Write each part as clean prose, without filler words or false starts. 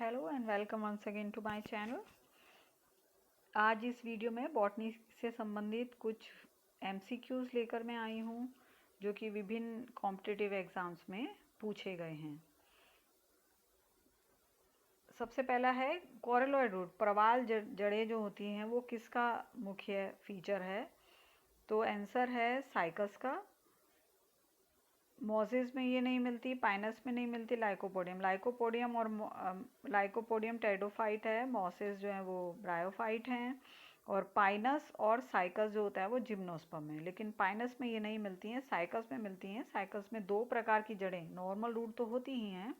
Hello and welcome once again to my channel. आज इस video में बॉटनी से संबंधित कुछ एमसीक्यूज लेकर मैं आई हूँ जो कि विभिन्न कॉम्पिटिटिव एग्जाम्स में पूछे गए हैं। सबसे पहला है कोरेलॉइड रूट, प्रवाल जड़ें जो होती हैं वो किसका मुख्य फीचर है? तो आंसर है साइकस का। मोजेस में ये नहीं मिलती, पाइनस में नहीं मिलती, लाइकोपोडियम टेरिडोफाइट है, मोसेस जो है वो ब्रायोफाइट हैं, और पाइनस और साइकस जो होता है वो जिम्नोस्पर्म है। लेकिन पाइनस में ये नहीं मिलती हैं, साइकस में मिलती हैं। साइकस में दो प्रकार की जड़ें, नॉर्मल रूट तो होती ही हैं,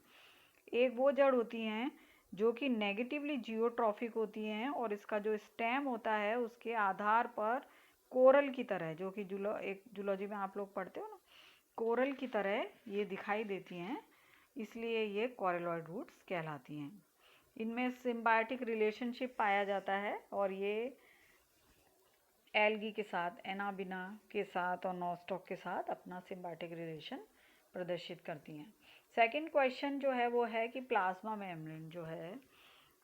एक वो जड़ होती हैं जो कि नेगेटिवली जियोट्रॉफिक होती हैं और इसका जो स्टेम होता है उसके आधार पर कोरल की तरह, जो कि एक जूलॉजी में आप लोग पढ़ते हो ना, कोरल की तरह ये दिखाई देती हैं, इसलिए ये कोरेलॉइड रूट्स कहलाती हैं। इनमें सिम्बायोटिक रिलेशनशिप पाया जाता है और ये एल्गी के साथ, एनाबिना के साथ और नॉस्टॉक के साथ अपना सिम्बायोटिक रिलेशन प्रदर्शित करती हैं। सेकंड क्वेश्चन जो है वो है कि प्लाज्मा मेम्ब्रेन जो है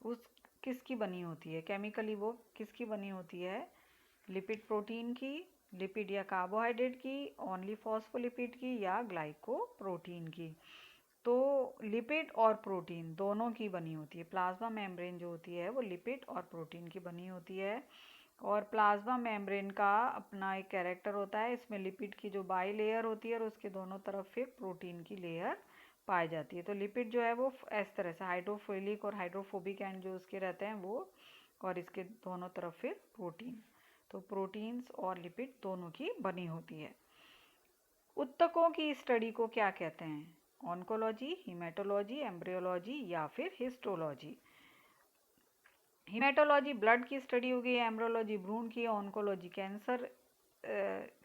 उस किसकी बनी होती है, केमिकली वो किसकी बनी होती है? लिपिड प्रोटीन की, लिपिड या कार्बोहाइड्रेट की, ओनली फॉस्फोलिपिड की, या ग्लाइकोप्रोटीन की? तो लिपिड और प्रोटीन दोनों की बनी होती है। प्लाज्मा मेम्ब्रेन जो होती है वो लिपिड और प्रोटीन की बनी होती है। और प्लाज्मा मेम्ब्रेन का अपना एक कैरेक्टर होता है, इसमें लिपिड की जो बाई लेयर होती है और उसके दोनों तरफ फिर प्रोटीन की लेयर पाई जाती है। तो लिपिड जो है वो इस तरह से हाइड्रोफिलिक और हाइड्रोफोबिक एंड जो उसके रहते हैं वो, और इसके दोनों तरफ फिर प्रोटीन। तो प्रोटीन्स और लिपिड दोनों की बनी होती है। उत्तकों की स्टडी को क्या कहते हैं? ऑन्कोलॉजी, हीमेटोलॉजी, एम्ब्रियोलॉजी या फिर हिस्टोलॉजी? हीमेटोलॉजी ब्लड की स्टडी हो गई, एम्ब्रियोलॉजी भ्रूण की, ऑन्कोलॉजी कैंसर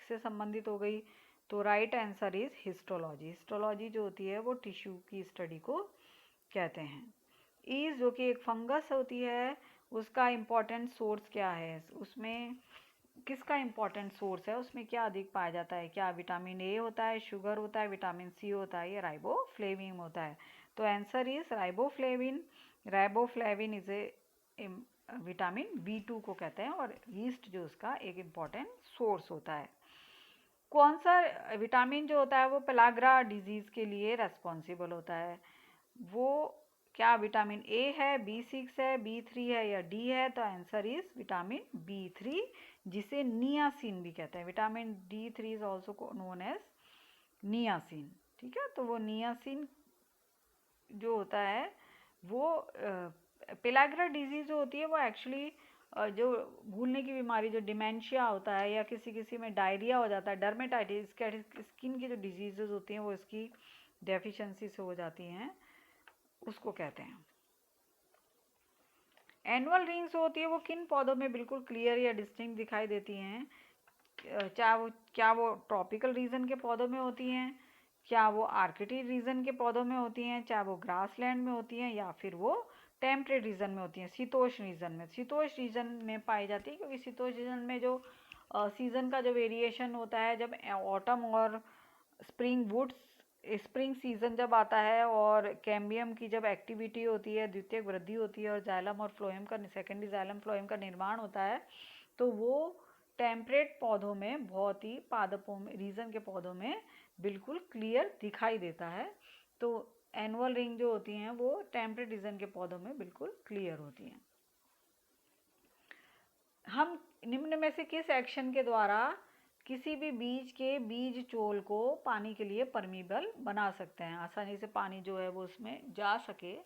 से संबंधित हो गई। तो right answer is histology. Histology जो होती है वो टिश्यू की स्टडी को कहते हैं। ईज जो कि एक फंगस होती है, उसका इम्पोर्टेंट सोर्स क्या है? उसमें किसका इम्पोर्टेंट सोर्स है? उसमें क्या अधिक पाया जाता है? क्या विटामिन ए होता है, शुगर होता है, विटामिन सी होता है, या राइबोफ्लेविन होता है? तो answer is riboflavin. Riboflavin is A vitamin B2 को कहते हैं और यीस्ट जो उसका एक इम्पॉर्टेंट सोर्स होता है। कौन सा विटामिन जो होता है वो पेलाग्रा डिजीज के लिए रेस्पॉन्सिबल होता है? वो क्या विटामिन ए है, B6 है, B3 है, या डी है? तो आंसर इज विटामिन B3, जिसे नियासिन भी कहते हैं। Vitamin D3 is also known as niacin. ठीक है, तो वो नियासिन जो होता है वो पेलाग्रा डिजीज जो होती है वो एक्चुअली जो भूलने की बीमारी, जो डिमेंशिया होता है, या किसी किसी में डायरिया हो जाता है, डर्मेटाइटिस, स्किन की जो डिजीजेज होती हैं वो इसकी डेफिशिएंसी से हो जाती हैं, उसको कहते हैं। एनुअल रिंग्स होती है वो किन पौधों में बिल्कुल क्लियर या डिस्टिंक्ट दिखाई देती हैं? क्या वो ट्रॉपिकल रीजन के पौधों में होती हैं, क्या वो आर्कटिक रीजन के पौधों में होती हैं, चाहे वो ग्रासलैंड में होती हैं, या फिर वो टेम्परेट रीजन में होती हैं? शीतोष्ण रीजन में, शीतोष्ण रीजन में पाई जाती है, क्योंकि शीतोष्ण रीजन में जो सीजन का जो वेरिएशन होता है, जब ऑटम और स्प्रिंग सीजन जब आता है और कैम्बियम की जब एक्टिविटी होती है, द्वितीयक वृद्धि होती है और जाइलम और फ्लोएम का, सेकेंडरी जाइलम फ्लोएम का निर्माण होता है, तो वो टेम्परेट पौधों में, बहुत ही पादपों में, रीजन के पौधों में बिल्कुल क्लियर दिखाई देता है। तो एनुअल रिंग जो होती हैं वो टेम्परेट रीजन के पौधों में बिल्कुल क्लियर होती हैं। हम निम्न में से किस एक्शन के द्वारा किसी भी बीज के बीज चोल को पानी के लिए परमीबल बना सकते हैं? आसानी से पानी जो है वो उसमें जा सके,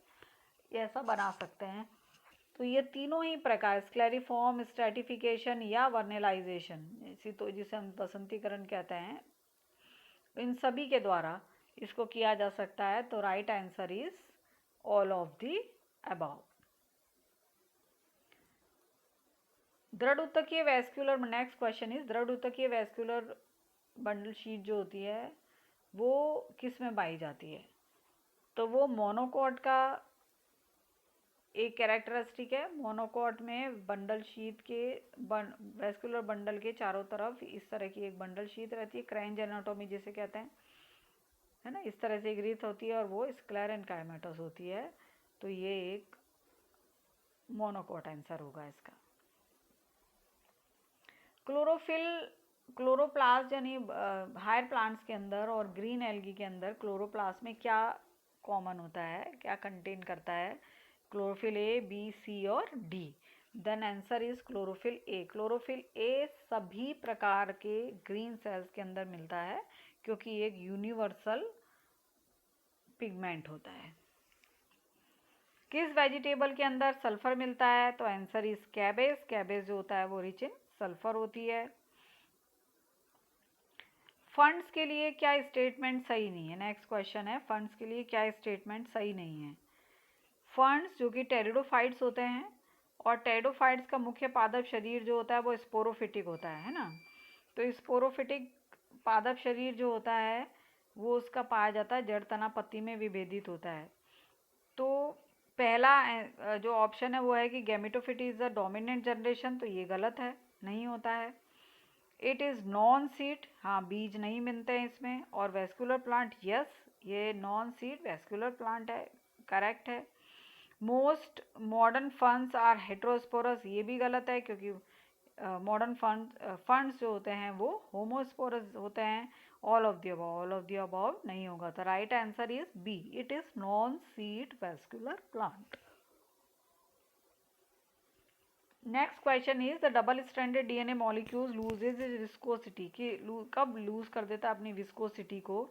ऐसा बना सकते हैं। तो ये तीनों ही प्रकार, स्क्लेरिफॉर्म, स्ट्रेटिफिकेशन या वर्नेलाइजेशन, तो जिसे हम बसंतीकरण कहते हैं, इन सभी के द्वारा इसको किया जा सकता है। तो right answer is all of the above. दृढ़ उत्तकीय वैस्कुलर, नेक्स्ट क्वेश्चन इज दृढ़ उत्तकीय वैस्कुलर बंडल शीट जो होती है वो किस में पाई जाती है? तो वो मोनोकॉट का एक कैरेक्टरिस्टिक है। मोनोकॉट में बंडल शीट के वैस्कुलर बंडल के चारों तरफ इस तरह की एक बंडल शीट रहती है, क्रेंज एनाटोमी जिसे कहते हैं, है ना, इस तरह से एक रीत होती है और वो स्क्लेरेन्काइमेटस होती है। तो ये एक मोनोकोट आंसर होगा इसका। क्लोरोफिल, क्लोरोप्लास्ट यानी हायर प्लांट्स के अंदर और ग्रीन एल्गी के अंदर क्लोरोप्लास्ट में क्या कॉमन होता है, क्या कंटेन करता है? क्लोरोफिल ए, बी, सी और D. Then answer is chlorophyll A. Chlorophyll A सभी प्रकार के ग्रीन सेल्स के अंदर मिलता है क्योंकि एक यूनिवर्सल पिगमेंट होता है। किस वेजिटेबल के अंदर सल्फर मिलता है? तो आंसर इज कैबेज। कैबेज जो होता है वो रिच इन सल्फर होती है। फंड्स के लिए क्या स्टेटमेंट सही नहीं है? नेक्स्ट क्वेश्चन है, फंड्स के लिए क्या स्टेटमेंट सही नहीं है? फंड्स जो कि टेरिडोफाइट्स होते हैं, और टेरिडोफाइट्स का मुख्य पादप शरीर जो होता है वो स्पोरोफिटिक होता है ना। तो स्पोरोफिटिक पादप शरीर जो होता है वो उसका पाया जाता है जड़, तना, पत्ती में विभेदित होता है। तो पहला जो ऑप्शन है वो है कि गैमेटोफिट इज द डोमिनेंट जनरेशन, तो ये गलत है, नहीं होता है। इट इज़ नॉन सीड, हाँ बीज नहीं मिलते हैं इसमें। और वेस्कुलर प्लांट, यस ये नॉन सीड वेस्कुलर प्लांट है, करेक्ट है। Most modern ferns are heterosporous, ये भी गलत है क्योंकि मॉडर्न फंड्स जो होते हैं वो होमोस्पोरस होते हैं। ऑल ऑफ द अबव नहीं होगा। तो right answer is B, it is non seed vascular plant. Next question is the double stranded DNA molecule loses is viscosity, कि कब लूज कर देता है अपनी विस्कोसिटी को?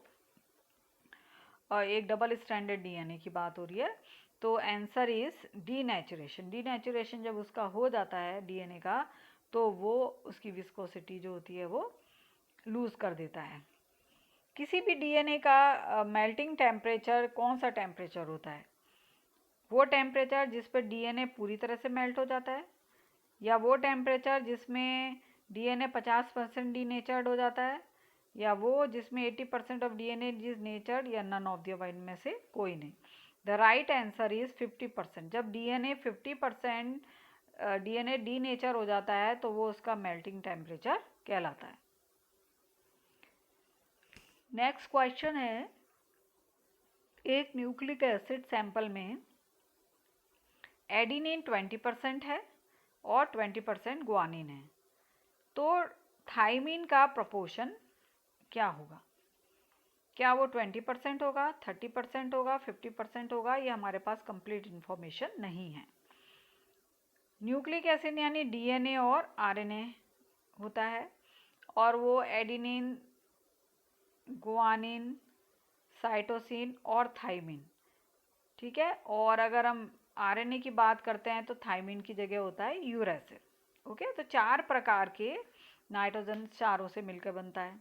एक डबल स्ट्रैंडेड डीएनए की बात हो रही है। तो आंसर इज डीनेचुरेशन। डीनेचुरेशन जब उसका हो जाता है डीएनए का, तो वो उसकी विस्कोसिटी जो होती है वो लूज कर देता है। किसी भी डीएनए का मेल्टिंग टेम्परेचर कौन सा टेम्परेचर होता है? वो टेम्परेचर जिस पर डीएनए पूरी तरह से मेल्ट हो जाता है, या वो टेम्परेचर जिसमें डीएनए 50% डीनेचर्ड हो जाता है, या वो जिसमें 80% ऑफ डीएनए इज नेचर्ड, या नन ऑफ द अबव में से कोई नहीं। The right answer is 50%। जब डीएनए 50% डीएनए डीनेचर हो जाता है तो वो उसका मेल्टिंग टेम्परेचर कहलाता है। नेक्स्ट क्वेश्चन है, एक न्यूक्लिक एसिड सैंपल में एडिनिन 20% है और 20% ग्वानिन है, तो थाइमिन का प्रोपोर्शन क्या होगा? क्या वो 20% होगा, 30% होगा, 50% होगा? ये हमारे पास कंप्लीट इंफॉर्मेशन नहीं है। न्यूक्लिक एसिड यानी डीएनए और आरएनए होता है, और वो एडिनिन, गुआनिन, साइटोसिन और थाइमिन, ठीक है। और अगर हम आरएनए की बात करते हैं तो थाइमिन की जगह होता है यूरेसिल। ओके, तो 4 प्रकार के नाइट्रोजन चारों से मिलकर बनता है।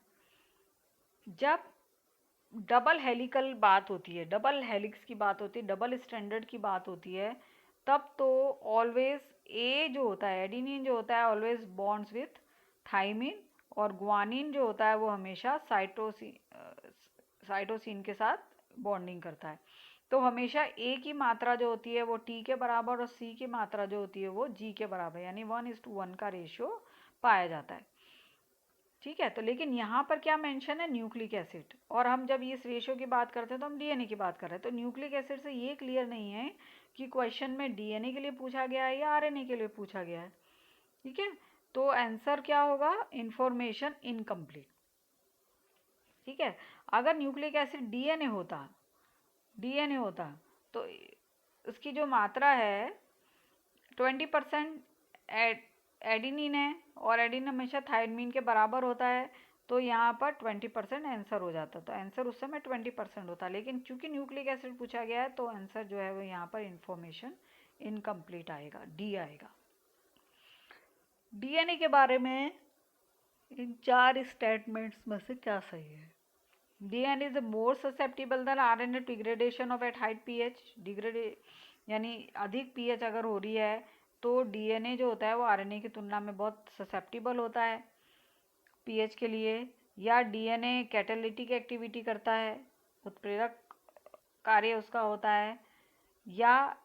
जब डबल हेलिकल बात होती है, डबल हेलिक्स की बात होती है, डबल स्टैंडर्ड की बात होती है, तब तो ऑलवेज ए जो होता है, एडिनिन जो होता है, ऑलवेज बॉन्ड्स विथ थाइमिन, और ग्वानिन जो होता है वो हमेशा साइटोसिन के साथ बॉन्डिंग करता है। तो हमेशा ए की मात्रा जो होती है वो टी के बराबर, और सी की मात्रा जो होती है वो जी के बराबर, यानी 1:1 का रेशियो पाया जाता है, ठीक है। तो लेकिन यहाँ पर क्या मेंशन है? Nucleic acid. और हम जब इस रेशियो की बात करते हैं तो हम डीएनए की बात कर रहे हैं। तो न्यूक्लिक एसिड से ये क्लियर नहीं है कि क्वेश्चन में डीएनए के लिए पूछा गया है या आरएनए के लिए पूछा गया है, ठीक है। तो आंसर क्या होगा? इंफॉर्मेशन इनकम्प्लीट, ठीक है। अगर न्यूक्लिक एसिड डीएनए होता तो उसकी जो मात्रा है 20% एडिनिन है, और एडिनिन हमेशा थायमिन के बराबर होता है, तो यहाँ पर 20% आंसर हो जाता। तो आंसर उस समय 20% होता, लेकिन चूंकि न्यूक्लिक एसिड पूछा गया है तो आंसर जो है वो यहाँ पर इंफॉर्मेशन इनकम्प्लीट आएगा, डी आएगा। डीएनए के बारे में इन 4 स्टेटमेंट्स में से क्या सही है? DNA is more susceptible than RNA to degradation of at high pH. Degrade यानी अधिक पीएच अगर हो रही है तो डीएनए जो होता है वो आरएनए की तुलना में बहुत ससेप्टिबल होता है पीएच के लिए। या डीएनए कैटालिटिक एक्टिविटी करता है, उत्प्रेरक कार्य उसका होता है। या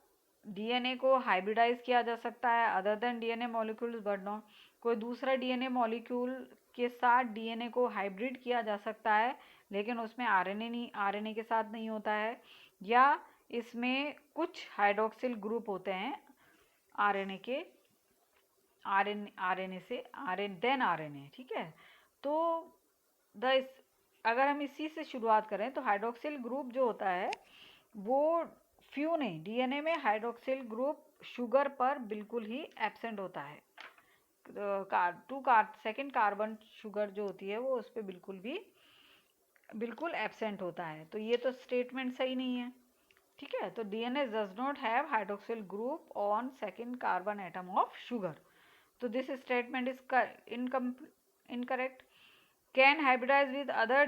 डीएनए को हाइब्रिडाइज किया जा सकता है other than DNA molecules but not, कोई दूसरा डीएनए मॉलिक्यूल के साथ डीएनए को हाइब्रिड किया जा सकता है, लेकिन उसमें आरएनए के साथ नहीं होता है। या इसमें कुछ हाइड्रोक्सिल ग्रुप होते हैं आरएनए के, आरएनए से आरएनए, ठीक है। तो अगर हम इसी से शुरुआत करें तो हाइड्रोक्सिल ग्रुप जो होता है वो फ्यू नहीं, डीएनए में हाइड्रोक्सिल ग्रुप शुगर पर बिल्कुल ही एब्सेंट होता है। सेकेंड कार्बन शुगर जो होती है वो उस पर बिल्कुल एब्सेंट होता है। तो ये तो स्टेटमेंट सही नहीं है, ठीक है। तो DNA does not have hydroxyl group on second carbon atom of sugar, तो this statement is incorrect. Can hybridize with other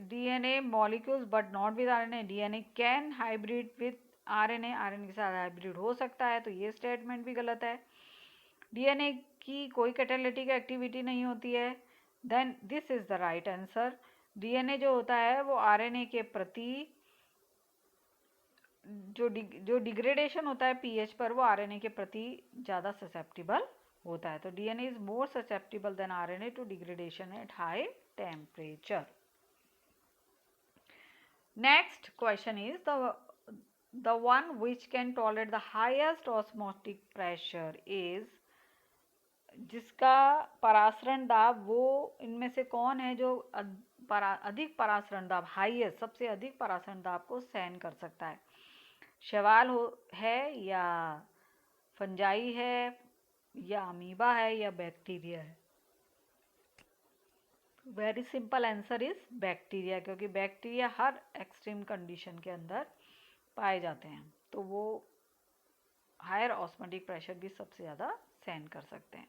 DNA molecules but not with RNA. DNA can hybrid with RNA, RNA के साथ hybrid हो सकता है, तो ये statement भी गलत है। DNA की कोई कैटालिटिक एक्टिविटी नहीं होती है, then this is the right answer. DNA जो होता है वो RNA के प्रति जो डिग्रेडेशन होता है pH पर, वो RNA के प्रति ज़्यादा ससेप्टिबल होता है। तो DNA is more susceptible than RNA to degradation at high temperature. Next question is the one which can tolerate the highest osmotic pressure is, जिसका परासरण दाब, वो इनमें से कौन है जो अधिक परासरण दाब, हाईएस्ट, सबसे अधिक परासरण दाब को सहन कर सकता है? शैवाल है या फंजाई है या अमीबा है या बैक्टीरिया है? Very simple answer is bacteria, क्योंकि बैक्टीरिया हर एक्सट्रीम कंडीशन के अंदर पाए जाते हैं, तो वो हायर ऑस्मोटिक प्रेशर भी सबसे ज़्यादा सहन कर सकते हैं।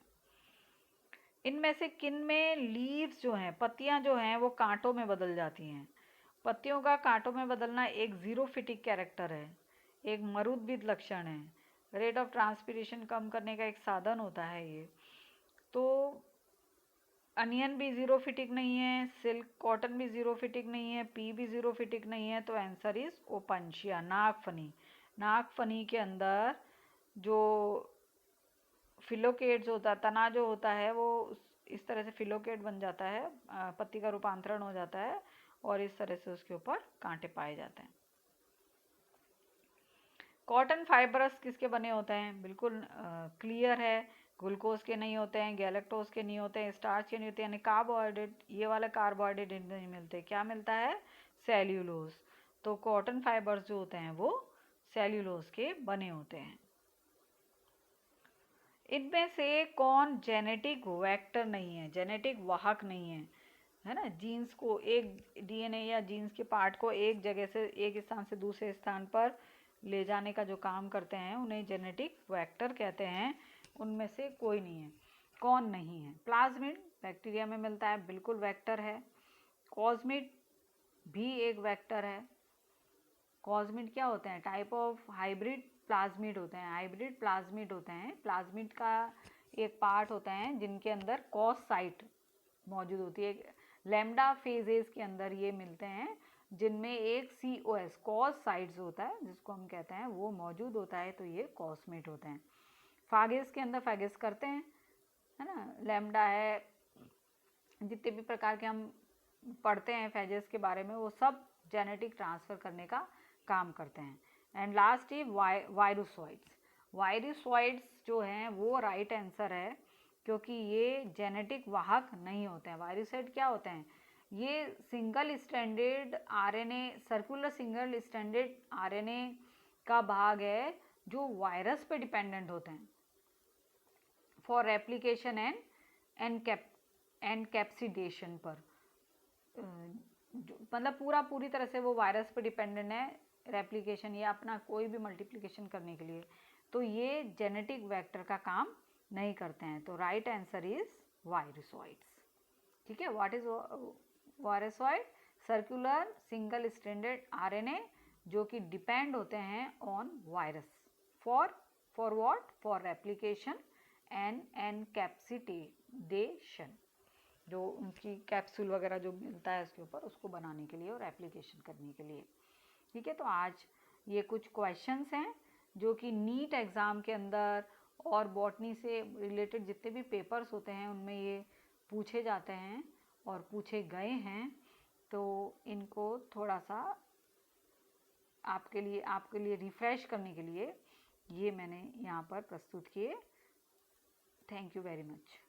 इनमें से किन में लीव्स जो हैं, पत्तियां जो हैं, वो कांटों में बदल जाती हैं? पत्तियों का कांटों में बदलना एक जीरोफिटिक कैरेक्टर है, एक मरुद्भिद लक्षण है, रेट ऑफ ट्रांसपिरेशन कम करने का एक साधन होता है ये। तो अनियन भी जीरोफिटिक नहीं है, सिल्क कॉटन भी जीरोफिटिक नहीं है, पी भी जीरोफिटिक नहीं है, तो आंसर इज ओपनशिया, नागफनी। नागफनी के अंदर जो फिलोकेट्स होता है, तना जो होता है वो इस तरह से फिलोकेट बन जाता है, पत्ती का रूपांतरण हो जाता है और इस तरह से उसके ऊपर कांटे पाए जाते हैं। कॉटन फाइबर्स किसके बने होते हैं? बिल्कुल क्लियर है, ग्लूकोज के नहीं होते हैं, गैलेक्टोज के नहीं होते हैं, स्टार्च के नहीं होते हैं, यानी कार्बोहाइड्रेट, ये वाला कार्बोहाइड्रेट नहीं मिलते। क्या मिलता है? सेल्यूलोज। तो कॉटन फाइबर्स जो होते हैं वो सेल्यूलोज के बने होते हैं। इनमें से कौन जेनेटिक वेक्टर नहीं है, जेनेटिक वाहक नहीं है ना? जीन्स को, एक डीएनए या जीन्स के पार्ट को एक जगह से, एक स्थान से दूसरे स्थान पर ले जाने का जो काम करते हैं उन्हें जेनेटिक वेक्टर कहते हैं। उनमें से कोई नहीं है। कौन नहीं है? प्लाज्मिड बैक्टीरिया में मिलता है, बिल्कुल वेक्टर है। कॉस्मिड भी एक वेक्टर है। कॉस्मिड क्या होते हैं? टाइप ऑफ हाइब्रिड प्लाज्मिड होते हैं, हाइब्रिड प्लाज्मिड होते हैं। प्लाज्मिड का एक पार्ट होता है जिनके अंदर कॉस साइट मौजूद होती है। लैम्डा फेजेस के अंदर ये मिलते हैं, जिनमें एक COS कॉस साइट्स होता है जिसको हम कहते हैं, वो मौजूद होता है, तो ये कॉस्मिड होते हैं। फागेस के अंदर फागेस करते हैं, है ना? लैम्डा है, जितने भी प्रकार के हम पढ़ते हैं फेजेस के बारे में, वो सब जेनेटिक ट्रांसफ़र करने का काम करते हैं। एंड लास्ट ही वायरोसॉइड्स। वायरोसॉइड्स जो हैं वो राइट आंसर है, क्योंकि ये जेनेटिक वाहक नहीं होते हैं। वायरोसॉइड क्या होते हैं? ये single stranded RNA, circular single stranded RNA का भाग है जो वायरस पे डिपेंडेंट होते हैं फॉर रेप्लिकेशन एंड कैप्सिडेशन पर। मतलब पूरी तरह से वो वायरस पे डिपेंडेंट है, रेप्लिकेशन या अपना कोई भी मल्टीप्लिकेशन करने के लिए। तो ये जेनेटिक वेक्टर का काम नहीं करते हैं। तो राइट आंसर इज वायरोसॉइड्स। ठीक है, what is viroid? Circular single stranded RNA जो कि डिपेंड होते हैं on virus for what? For replication and encapsidation, जो उनकी कैप्सूल वगैरह जो मिलता है उसके ऊपर, उसको बनाने के लिए और एप्लीकेशन करने के लिए। ठीक है, तो आज ये कुछ क्वेश्चंस हैं जो कि नीट एग्ज़ाम के अंदर और बॉटनी से रिलेटेड जितने भी पेपर्स होते हैं उनमें ये पूछे जाते हैं और पूछे गए हैं। तो इनको थोड़ा सा आपके लिए रिफ्रेश करने के लिए ये मैंने यहाँ पर प्रस्तुत किए। Thank you very much.